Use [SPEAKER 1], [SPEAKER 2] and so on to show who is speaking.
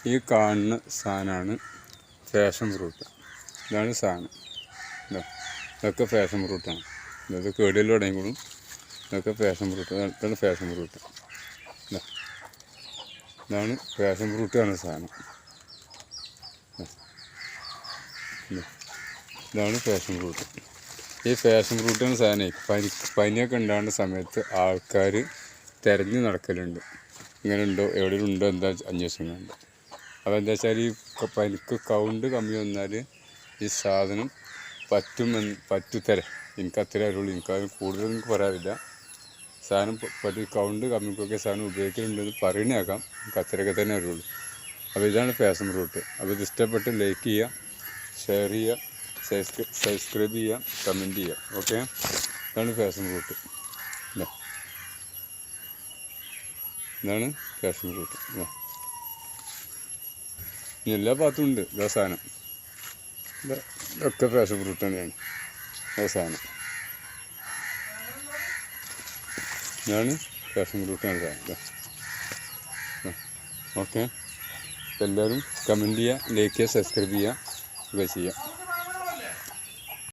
[SPEAKER 1] ഈ കാണുന്ന സാധനമാണ് ഫാഷൻ ഫ്രൂട്ട്. ഇതാണ് സാധനം. ഇതൊക്കെ ഫാഷൻ ഫ്രൂട്ടാണ്. ഇതൊക്കെ കേടിൽ തുടങ്ങിക്കോളും. ഇതൊക്കെ ഫാഷൻ ഫ്രൂട്ട്. ഇതാണ് ഫാഷൻ ഫ്രൂട്ട്. ഇതാണ് ഫാഷൻ ഫ്രൂട്ട് പറഞ്ഞ സാധനം. ഇതാണ് ഫാഷൻ ഫ്രൂട്ട്. ഈ ഫാഷൻ ഫ്രൂട്ട് എന്ന സാധനം പനിയൊക്കെ ഉണ്ടാകുന്ന സമയത്ത് ആൾക്കാർ തിരഞ്ഞു നടക്കലുണ്ട്. ഇങ്ങനെ ഉണ്ടോ, എവിടെയും ഉണ്ടോ എന്താ അന്വേഷിക്കുന്നുണ്ട്. അപ്പോൾ എന്താ വെച്ചാൽ ഈ പനിക്ക് കൗണ്ട് കമ്മി വന്നാൽ ഈ സാധനം പറ്റുത്തര. എനിക്ക് അത്ര അറിയുള്ളൂ. എനിക്കത് കൂടുതൽ എനിക്ക് പറയാറില്ല. സാധനം കൗണ്ട് കമ്മിക്കൊക്കെ സാധനം ഉപയോഗിക്കലുണ്ടെന്ന് പറയുന്നേക്കാം. എനിക്ക് അത്രയൊക്കെ തന്നെ അറിയുള്ളൂ. അപ്പോൾ ഇതാണ് ഫാഷൻ ഫ്രൂട്ട്. അപ്പോൾ ഇത് ഇഷ്ടപ്പെട്ട് ലൈക്ക് ചെയ്യുക, ഷെയർ ചെയ്യുക, സബ്സ്ക്രൈബ് ചെയ്യുക, കമൻറ്റ് ചെയ്യുക. ഓക്കെ, ഇതാണ് ഫാഷൻ ഫ്രൂട്ട്. ഇതാണ് ഫാഷൻ ഫ്രൂട്ട്. ഇനി എല്ലാ ഭാഗത്തും ഉണ്ട് ഇതാ സാധനം. ഇതൊക്കെ ഫാഷൻ ഫ്രൂട്ട് തന്നെയാണ് ആ സാധനം. ഇതാണ് ഫാഷൻ ഫ്രൂട്ടാണ് സാധനം. ഓക്കെ, എല്ലാവരും കമൻറ്റ് ചെയ്യുക, ലൈക്ക് ചെയ്യുക, സബ്സ്ക്രൈബ് ചെയ്യുക, ഒക്കെ ചെയ്യുക.